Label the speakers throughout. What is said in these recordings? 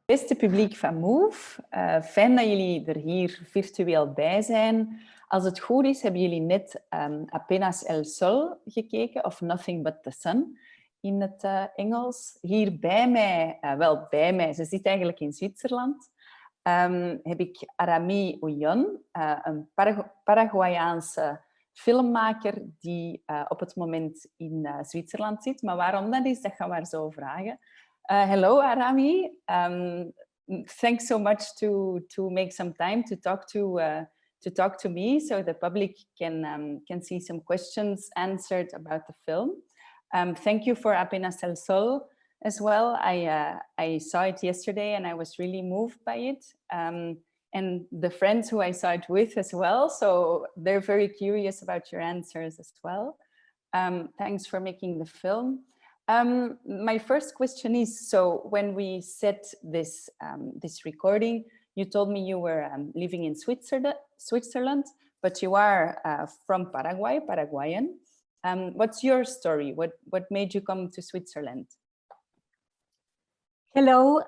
Speaker 1: Beste publiek van Move, fijn dat jullie er hier virtueel bij zijn. Als het goed is, hebben jullie net Apenas el Sol gekeken, of Nothing but the Sun in het Engels. Hier bij mij, bij mij, ze zit eigenlijk in Zwitserland, heb ik Arami Ullón, een Paraguayaanse filmmaker die op het moment in Zwitserland zit. Maar waarom dat is, dat gaan we haar zo vragen. Hello, Arami. Thanks so much to make some time to talk to me, so the public can see some questions answered about the film. Thank you for Apenas el Sol as well. I saw it yesterday and I was really moved by it. And the friends who I saw it with as well, so they're very curious about your answers as well. Thanks for making the film. My first question is, so when we set this recording, you told me you were living in Switzerland, but you are from Paraguay, Paraguayan. What's your story? What made you come to Switzerland?
Speaker 2: Hello.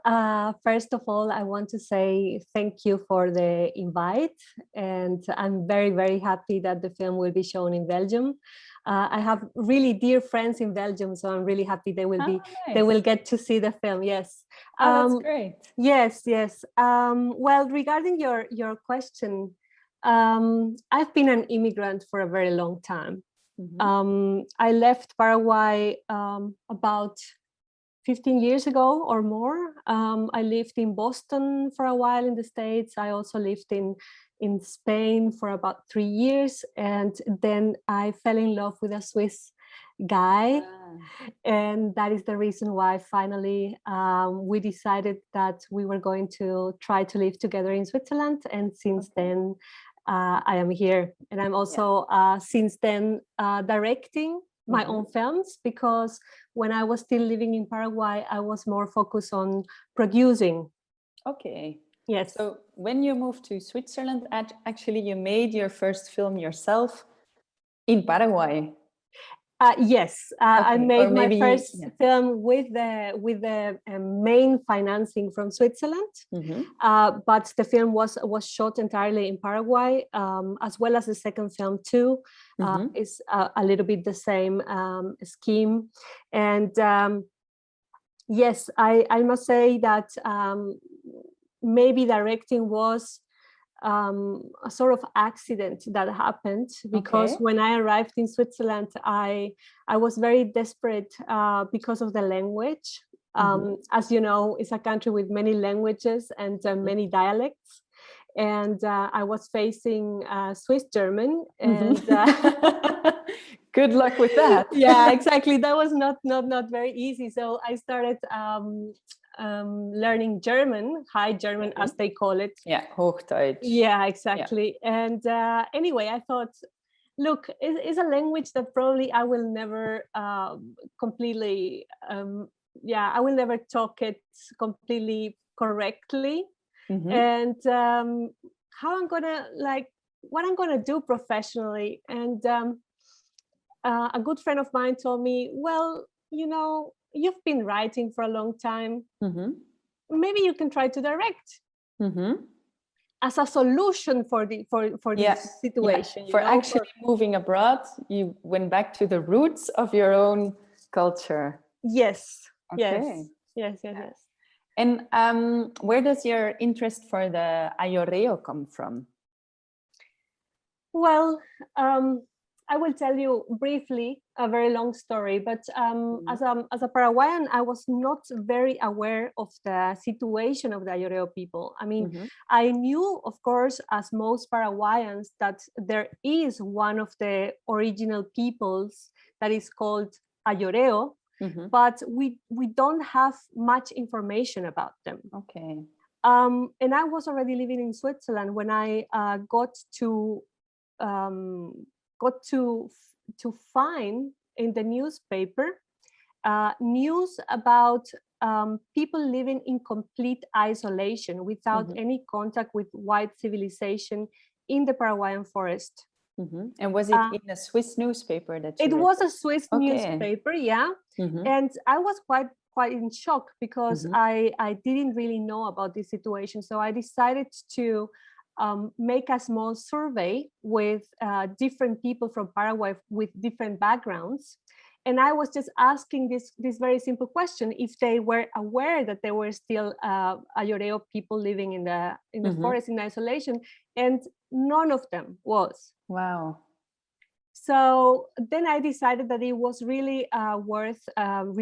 Speaker 2: First of all, I want to say thank you for the invite. And I'm very, very happy that the film will be shown in Belgium. I have really dear friends in Belgium, so I'm really happy they will
Speaker 1: nice.
Speaker 2: They will get to see the film. Yes.
Speaker 1: That's great.
Speaker 2: Yes, yes. Well, regarding your question, I've been an immigrant for a very long time. Mm-hmm. I left Paraguay about 15 years ago or more. I lived in Boston for a while in the States. I also lived in Spain for about 3 years. And then I fell in love with a Swiss guy. And that is the reason why finally we decided that we were going to try to live together in Switzerland. And since then, I am here. And I'm also since then directing my own films, because when I was still living in Paraguay, I was more focused on producing.
Speaker 1: Okay.
Speaker 2: Yes.
Speaker 1: So when you moved to Switzerland, actually you made your first film yourself in Paraguay.
Speaker 2: Yes, I made my first film with the main financing from Switzerland, but the film was shot entirely in Paraguay, as well as the second film too. Is a little bit the same scheme, and yes, I must say that maybe directing was a sort of accident that happened, because when I arrived in Switzerland, I was very desperate because of the language. As you know, it's a country with many languages and many dialects, and I was facing Swiss German, and
Speaker 1: good luck with that.
Speaker 2: Yeah, exactly. That was not very easy. So I started learning German, High German, as they call it.
Speaker 1: Yeah, Hochdeutsch.
Speaker 2: Yeah, exactly. Yeah. And anyway, I thought, look, it's a language that probably I will never completely, I will never talk it completely correctly. And how I'm gonna, what I'm gonna do professionally. And a good friend of mine told me, well, you know, you've been writing for a long time. Maybe you can try to direct as a solution for this situation.
Speaker 1: For actually moving abroad, you went back to the roots of your own culture.
Speaker 2: Yes.
Speaker 1: Okay.
Speaker 2: Yes.
Speaker 1: And where does your interest for the ayoreo come from?
Speaker 2: Well, I will tell you briefly a very long story, but as a Paraguayan, I was not very aware of the situation of the ayoreo people. I mean, I knew, of course, as most Paraguayans, that there is one of the original peoples that is called ayoreo, but we don't have much information about them.
Speaker 1: Okay.
Speaker 2: And I was already living in Switzerland when I got to find in the newspaper news about people living in complete isolation without any contact with white civilization in the Paraguayan forest.
Speaker 1: And was it in a Swiss newspaper that you
Speaker 2: It
Speaker 1: read
Speaker 2: was
Speaker 1: that?
Speaker 2: a Swiss
Speaker 1: Okay.
Speaker 2: newspaper, yeah. And I was quite in shock because I didn't really know about this situation. So I decided to make a small survey with different people from Paraguay with different backgrounds. And I was just asking this very simple question: if they were aware that there were still Ayoreo people living in the forest in isolation, and none of them was.
Speaker 1: Wow.
Speaker 2: So then I decided that it was really worth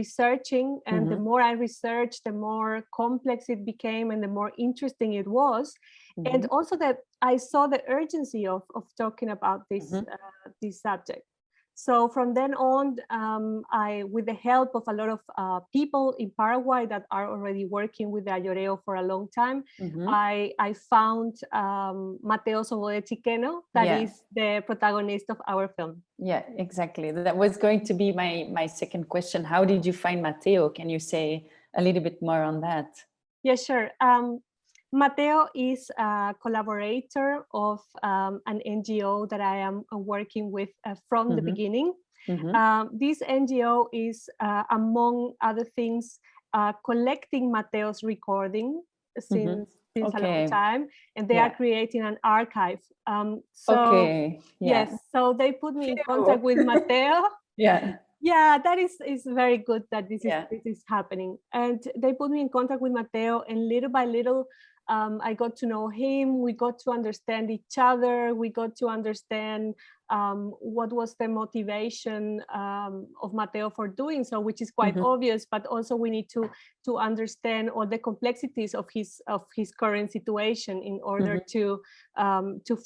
Speaker 2: researching, and the more I researched, the more complex it became and the more interesting it was. And also that I saw the urgency of talking about this this subject. So from then on, with the help of a lot of people in Paraguay that are already working with the Ayoreo for a long time, I found Mateo Sobode Chiqueno, that is the protagonist of our film.
Speaker 1: Yeah, exactly. That was going to be my second question. How did you find Mateo? Can you say a little bit more on that?
Speaker 2: Yeah, sure. Mateo is a collaborator of an NGO that I am working with from the beginning. This NGO is, among other things, collecting Mateo's recording since a long time, and they are creating an archive. Yes, so they put me in contact with Mateo. Yeah, that is very good that this is happening. And they put me in contact with Mateo, and little by little, I got to know him. We got to understand each other. We got to understand what was the motivation of Mateo for doing so, which is quite obvious. But also we need to understand all the complexities of his current situation in order to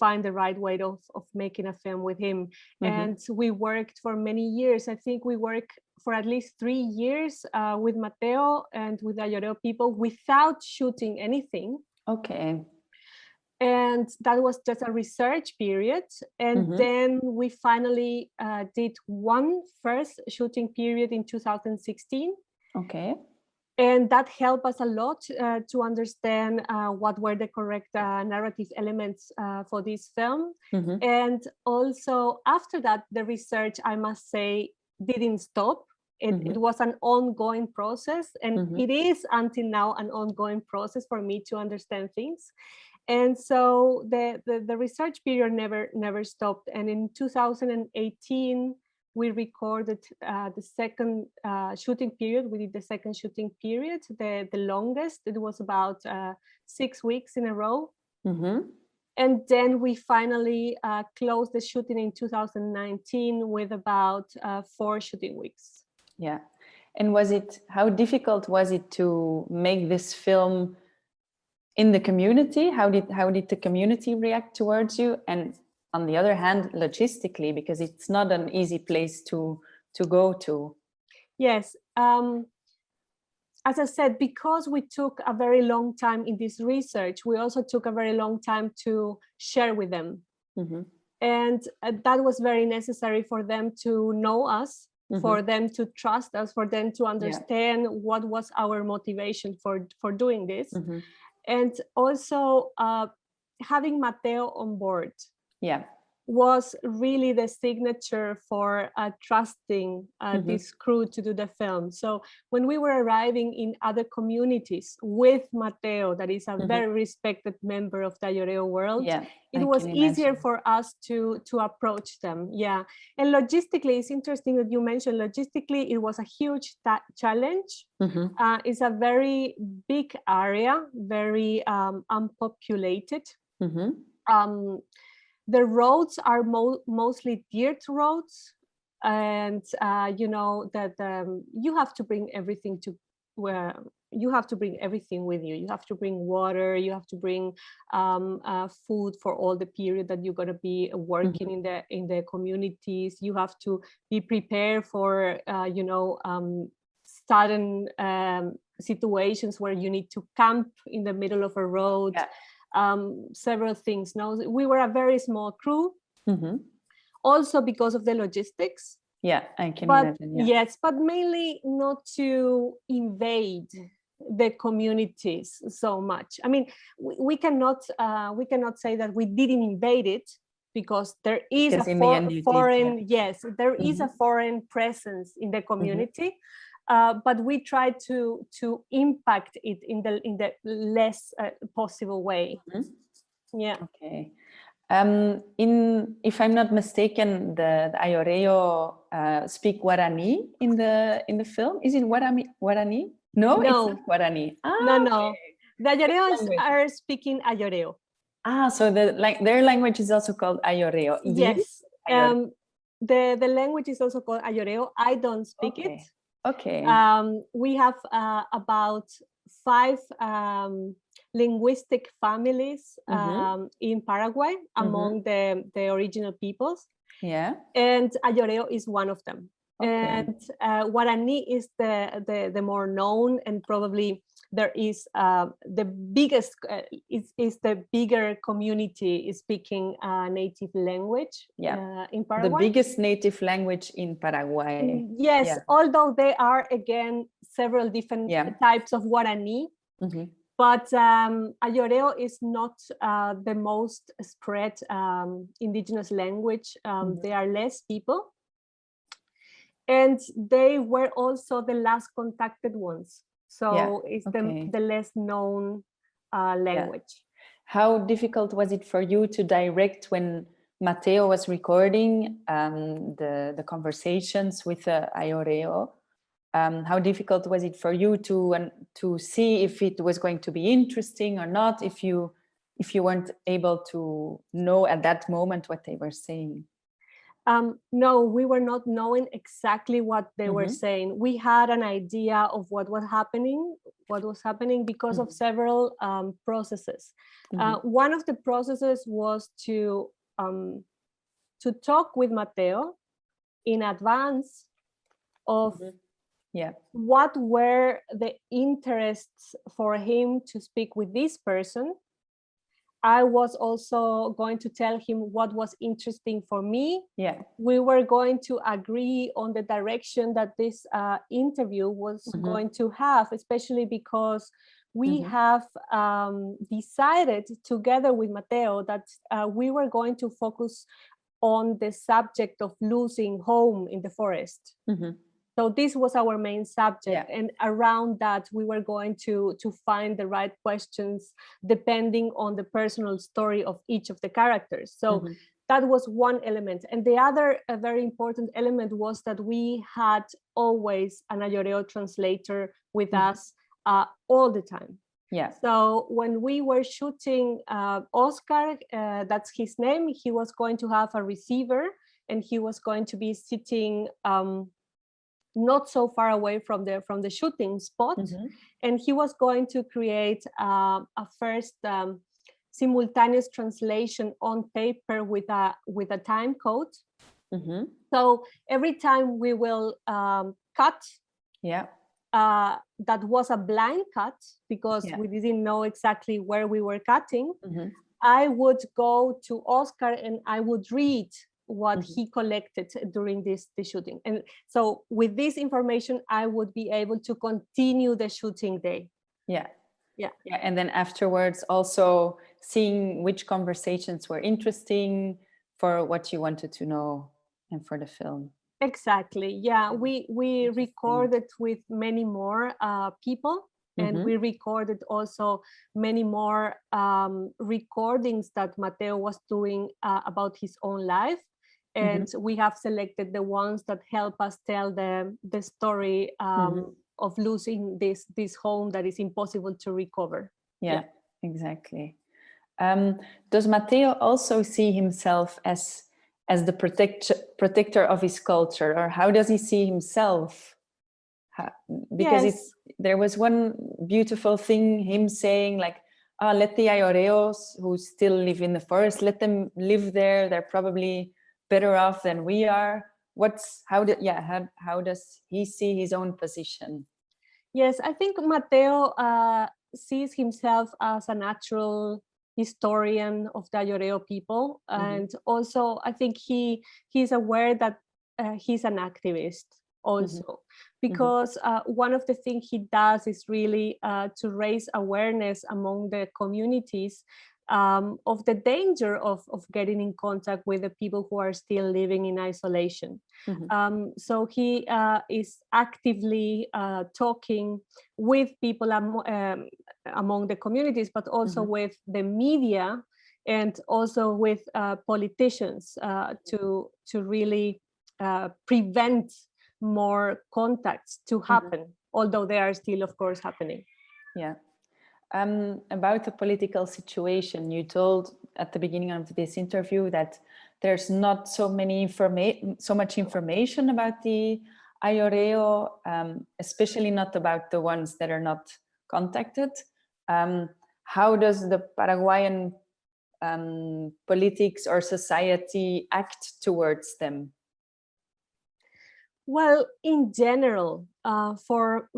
Speaker 2: find the right way of making a film with him. And we worked for many years. I think we worked for at least 3 years with Mateo and with the Ayoreo people without shooting anything.
Speaker 1: Okay.
Speaker 2: And that was just a research period. And then we finally did one first shooting period in 2016.
Speaker 1: Okay.
Speaker 2: And that helped us a lot to understand what were the correct narrative elements for this film. And also after that, the research, I must say, didn't stop. It was an ongoing process, and it is until now an ongoing process for me to understand things. And so the research period never stopped. And in 2018, we recorded the second shooting period. We did the second shooting period, the longest. It was about 6 weeks in a row. And then we finally closed the shooting in 2019 with about 4 shooting weeks.
Speaker 1: Yeah. And how difficult was it to make this film in the community? How did the community react towards you? And on the other hand, logistically, because it's not an easy place to go to. Yes.
Speaker 2: As I said, because we took a very long time in this research, we also took a very long time to share with them. And that was very necessary for them to know us, for them to trust us, for them to understand what was our motivation for doing this. And also having Mateo on board was really the signature for trusting this crew to do the film. So when we were arriving in other communities with Mateo, that is a very respected member of the Ayoreo world, it was easier for us to approach them. Yeah. And logistically, it's interesting that you mentioned logistically, it was a huge challenge. It's a very big area, very unpopulated. The roads are mostly dirt roads, and you know that you have to bring everything to where you have to bring everything with you. You have to bring water, you have to bring food for all the period that you're going to be working in the communities. You have to be prepared for sudden situations where you need to camp in the middle of a road. Several things. Now, we were a very small crew, also because of the logistics.
Speaker 1: Yeah, I can imagine. Yeah.
Speaker 2: Yes, but mainly not to invade the communities so much. I mean, we cannot say that we didn't invade it, because there is
Speaker 1: Because in the end you did,
Speaker 2: foreign, yes, there is a
Speaker 1: Mhm.
Speaker 2: foreign presence in the community, but we try to impact it in the less possible way.
Speaker 1: Mhm.
Speaker 2: Yeah.
Speaker 1: Okay. If I'm not mistaken, the Ayoreo speak Guarani in the film. Is it Guarani? No, it's
Speaker 2: No,
Speaker 1: not Guarani.
Speaker 2: no,
Speaker 1: Ah,
Speaker 2: no. The
Speaker 1: which
Speaker 2: Ayoreos
Speaker 1: language?
Speaker 2: are speaking Ayoreo.
Speaker 1: Ah, so their language is also called Ayoreo.
Speaker 2: Yes.
Speaker 1: Ayoreo.
Speaker 2: The language is also called Ayoreo. I don't speak it.
Speaker 1: Okay. Okay.
Speaker 2: We have about 5 linguistic families in Paraguay among the original peoples,
Speaker 1: Yeah.
Speaker 2: and Ayoreo is one of them.
Speaker 1: Okay.
Speaker 2: And Guarani is the more known, and probably there is the biggest is the bigger community speaking native language in Paraguay.
Speaker 1: The biggest native language in Paraguay.
Speaker 2: Yes,
Speaker 1: Yeah.
Speaker 2: although there are again several different types of Guarani, but Ayoreo is not the most spread indigenous language. There are less people, and they were also the last contacted ones. So it's the less known language.
Speaker 1: How difficult was it for you to direct when Mateo was recording the conversations with Ayoreo? How difficult was it for you to see if it was going to be interesting or not, if you weren't able to know at that moment what they were saying?
Speaker 2: No, we were not knowing exactly what they were saying. We had an idea of what was happening because of several processes. One of the processes was to talk with Mateo in advance of what were the interests for him to speak with this person. I was also going to tell him what was interesting for me. We were going to agree on the direction that this interview was going to have, especially because we have decided together with Mateo that we were going to focus on the subject of losing home in the forest. So this was our main subject, and around that we were going to find the right questions depending on the personal story of each of the characters. So that was one element. And the other very important element was that we had always an Ayoreo translator with us all the time. So when we were shooting Oscar, that's his name, he was going to have a receiver, and he was going to be sitting not so far away from the shooting spot, and he was going to create a first simultaneous translation on paper with a time code. So every time we will cut, that was a blind cut because we didn't know exactly where we were cutting. I would go to Oscar and I would read what he collected during the shooting. And so with this information, I would be able to continue the shooting day. And
Speaker 1: then afterwards, also seeing which conversations were interesting for what you wanted to know and for the film.
Speaker 2: Exactly. Yeah, we recorded with many more people. And we recorded also many more recordings that Mateo was doing about his own life. And we have selected the ones that help us tell the story of losing this home that is impossible to recover.
Speaker 1: Exactly. Does Mateo also see himself as the protector of his culture, or how does he see himself? Because there was one beautiful thing, him saying like, let the Ayoreos who still live in the forest, let them live there. They're probably better off than we are. How does he see his own position?
Speaker 2: Yes, I think Mateo sees himself as a natural historian of the Ayoreo people, and also I think he's aware that he's an activist also, because one of the things he does is really to raise awareness among the communities of the danger of getting in contact with the people who are still living in isolation. So he is actively talking with people among the communities, but also with the media and also with politicians to really prevent more contacts to happen, although they are still, of course, happening.
Speaker 1: Yeah. About the political situation, you told at the beginning of this interview that there's not so much information about the Aioreo, especially not about the ones that are not contacted. How does the Paraguayan politics or society act towards them?
Speaker 2: Well, in general, for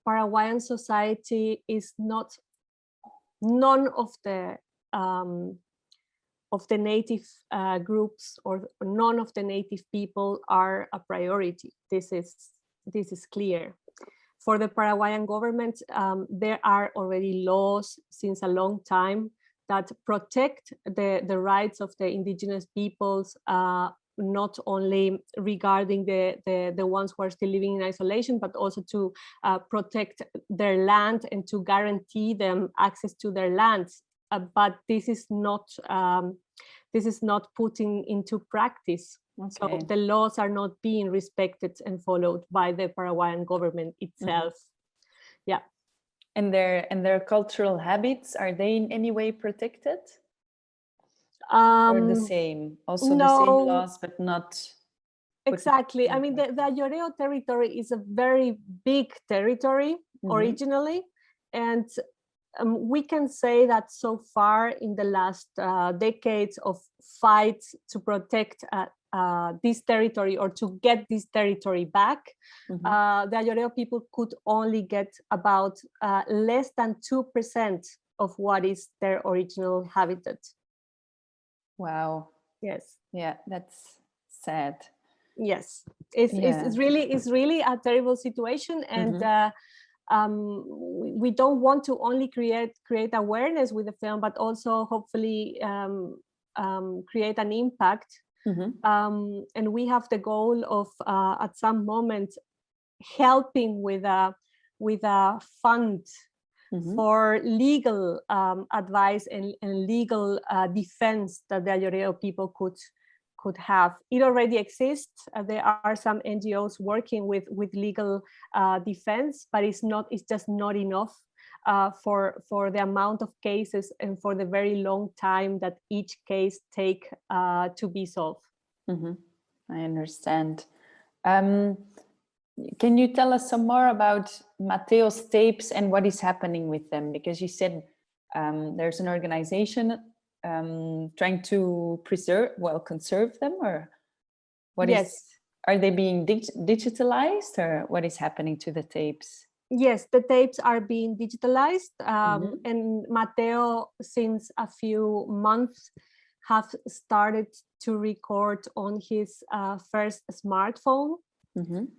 Speaker 2: Paraguayan society is none of the native groups or none of the native people are a priority. This is clear. For the Paraguayan government, there are already laws since a long time that protect the rights of the indigenous peoples, not only regarding the ones who are still living in isolation, but also to protect their land and to guarantee them access to their lands. But this is not putting into practice. Okay. So the laws are not being respected and followed by the Paraguayan government itself. Yeah.
Speaker 1: And their cultural habits, are they in any way protected? Or the same? Also no, the same laws, but not
Speaker 2: exactly. I mean, the Aioreo territory is a very big territory originally, and we can say that so far in the last decades of fights to protect this territory or to get this territory back, the Aioreo people could only get about less than 2% of what is their original habitat.
Speaker 1: Wow.
Speaker 2: Yes.
Speaker 1: Yeah, that's sad.
Speaker 2: Yes, it's really a terrible situation, and we don't want to only create awareness with the film, but also hopefully create an impact. And we have the goal of at some moment helping with a fund for legal advice and legal defense that the Aioreo people could have. It already exists. There are some NGOs working with legal defense, but it's just not enough for the amount of cases and for the very long time that each case take to be solved.
Speaker 1: I understand. Can you tell us some more about Mateo's tapes and what is happening with them? Because you said there's an organization trying to conserve them, or what is? Are they being digitalized, or what is happening to the tapes?
Speaker 2: Yes, the tapes are being digitalized, and Mateo, since a few months, have started to record on his first smartphone.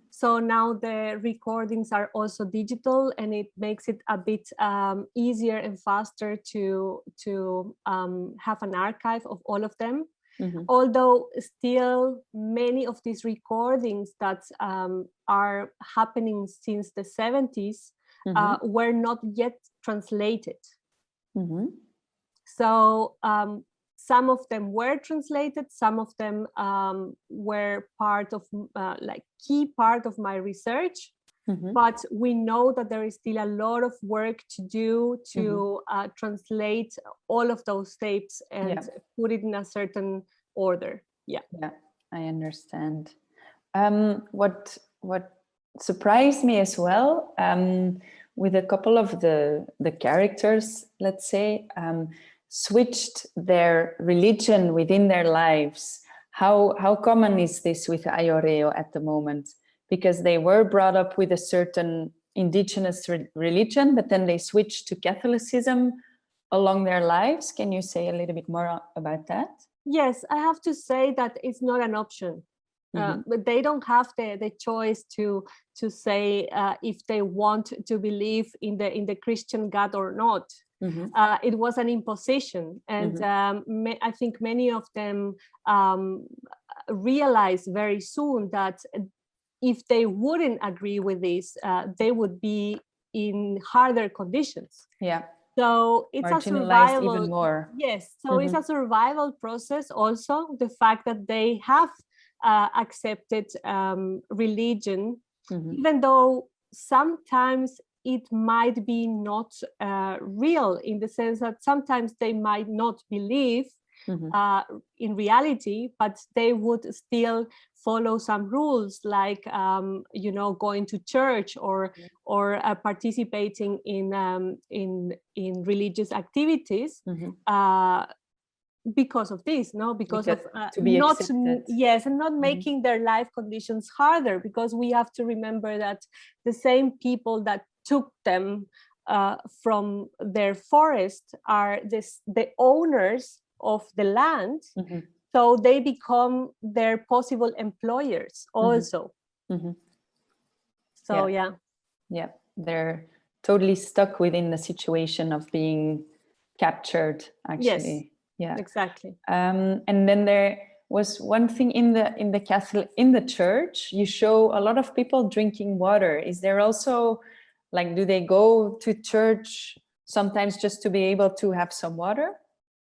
Speaker 2: So now the recordings are also digital, and it makes it a bit easier and faster to have an archive of all of them. Although still many of these recordings that are happening since the 70s were not yet translated. So some of them were translated, some of them were part of key part of my research, but we know that there is still a lot of work to do to translate all of those tapes and put it in a certain order. Yeah,
Speaker 1: I understand. What surprised me as well, with a couple of the characters, let's say, switched their religion within their lives. How common is this with Aioreo at the moment? Because they were brought up with a certain indigenous religion, but then they switched to Catholicism along their lives. Can you say a little bit more about that?
Speaker 2: Yes, I have to say that it's not an option. But they don't have the choice to say if they want to believe in the Christian God or not. It was an imposition, and I think many of them realized very soon that if they wouldn't agree with this, they would be in harder conditions.
Speaker 1: Yeah.
Speaker 2: So it's a survival.
Speaker 1: Even more.
Speaker 2: Yes. So it's a survival process. Also, the fact that they have accepted religion, even though sometimes it might be not real, in the sense that sometimes they might not believe in reality, but they would still follow some rules, like going to church or participating in religious activities. Because of this, because of not and not making their life conditions harder, because we have to remember that the same people that took them from their forest are the owners of the land, so they become their possible employers also. So
Speaker 1: yeah, they're totally stuck within the situation of being captured, actually.
Speaker 2: Yes. Yeah, exactly.
Speaker 1: And then there was one thing in the Catholic, in the church, you show a lot of people drinking water. Is there also, like, do they go to church sometimes just to be able to have some water?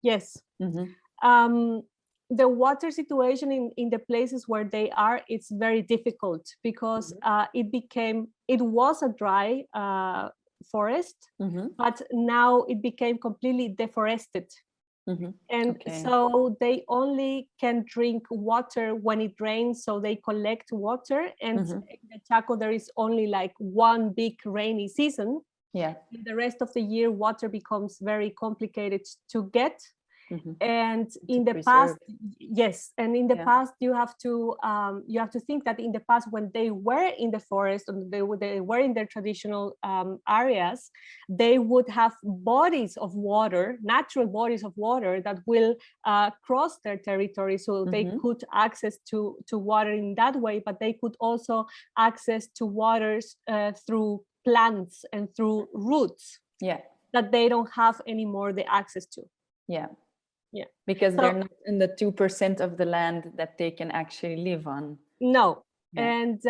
Speaker 2: Yes. The water situation in the places where they are, it's very difficult, because it was a dry forest, but now it became completely deforested. And so they only can drink water when it rains, so they collect water, and in the Chaco there is only like one big rainy season.
Speaker 1: Yeah.
Speaker 2: The rest of the year water becomes very complicated to get. And in the past, and in the past you have to think that in the past, when they were in the forest and they were in their traditional areas, they would have bodies of water, natural bodies of water, that will cross their territory, so they could access to water in that way, but they could also access to waters through plants and through roots that they don't have anymore the access to.
Speaker 1: Yeah, because they're not in the 2% of the land that they can actually live on.
Speaker 2: No. And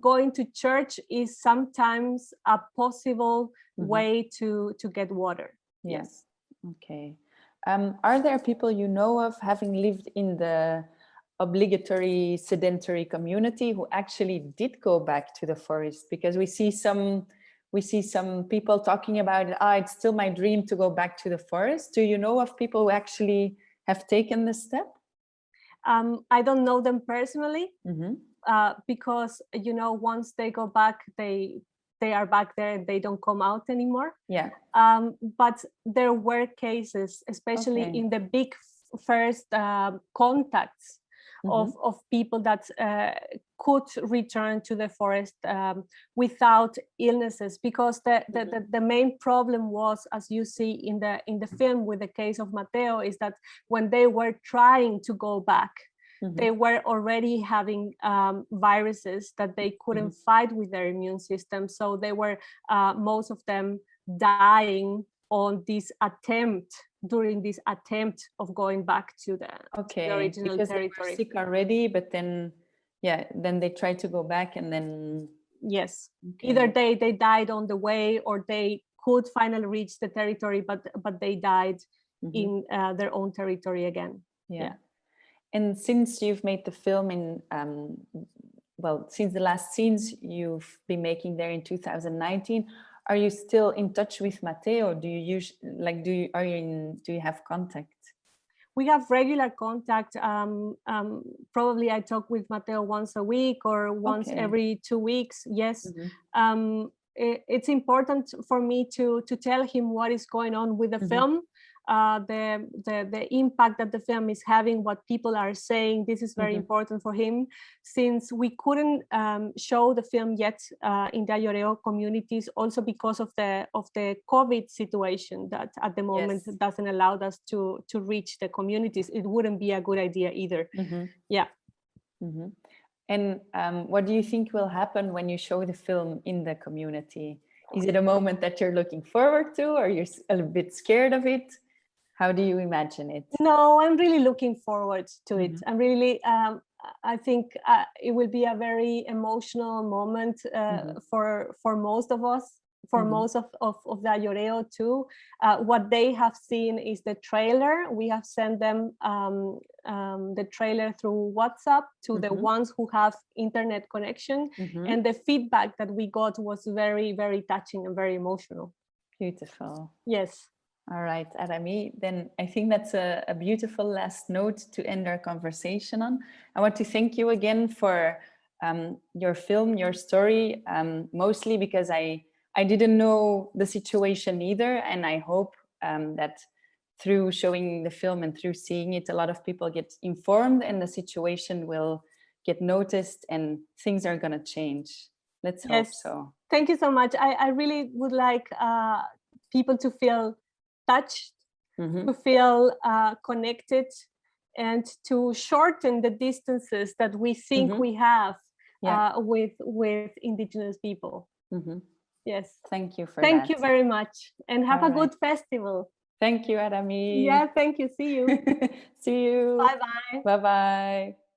Speaker 2: going to church is sometimes a possible way to get water. Yes.
Speaker 1: Okay. Are there people you know of, having lived in the obligatory sedentary community, who actually did go back to the forest? Because we see some people talking about, it's still my dream to go back to the forest. Do you know of people who actually have taken this step?
Speaker 2: I don't know them personally, because once they go back, they are back there and they don't come out anymore.
Speaker 1: Yeah.
Speaker 2: But there were cases, especially in the big first contacts of people that could return to the forest without illnesses, because the main problem was, as you see in the film with the case of Mateo, is that when they were trying to go back, they were already having viruses that they couldn't fight with their immune system, so they were most of them dying on this attempt, during this attempt of going back to the original
Speaker 1: because
Speaker 2: territory.
Speaker 1: They were sick already, but then they tried to go back, and then
Speaker 2: either they died on the way, or they could finally reach the territory, but they died in their own territory again.
Speaker 1: And since you've made the film in since the last scenes you've been making there in 2019, are you still in touch with Mateo? Do you have contact?
Speaker 2: We have regular contact. Probably I talk with Mateo once a week or once every 2 weeks. Yes. It's important for me to tell him what is going on with the film, the impact that the film is having, what people are saying. This is very important for him, since we couldn't show the film yet in the Ayoreo communities, also because of the COVID situation that at the moment doesn't allow us to reach the communities. It wouldn't be a good idea either.
Speaker 1: And what do you think will happen when you show the film in the community? Is it a moment that you're looking forward to, or you're a bit scared of it? How do you imagine it?
Speaker 2: No, I'm really looking forward to it. I'm really, I think it will be a very emotional moment for most of us, for most of the Lloreo too. What they have seen is the trailer. We have sent them the trailer through WhatsApp to the ones who have internet connection. And the feedback that we got was very, very touching and very emotional.
Speaker 1: Beautiful.
Speaker 2: Yes.
Speaker 1: All right, Arami, then I think that's a beautiful last note to end our conversation on. I want to thank you again for your film, your story, mostly because I didn't know the situation either. And I hope that through showing the film and through seeing it, a lot of people get informed and the situation will get noticed and things are going to change. Let's hope so.
Speaker 2: Thank you so much. I really would like people to feel touched, to feel connected, and to shorten the distances that we think we have with Indigenous people. Yes.
Speaker 1: Thank you for
Speaker 2: Thank
Speaker 1: that.
Speaker 2: you very much, and have
Speaker 1: All
Speaker 2: a good
Speaker 1: right.
Speaker 2: festival.
Speaker 1: Thank you, Arami.
Speaker 2: Yeah, thank you. See you.
Speaker 1: See you.
Speaker 2: Bye-bye.
Speaker 1: Bye-bye.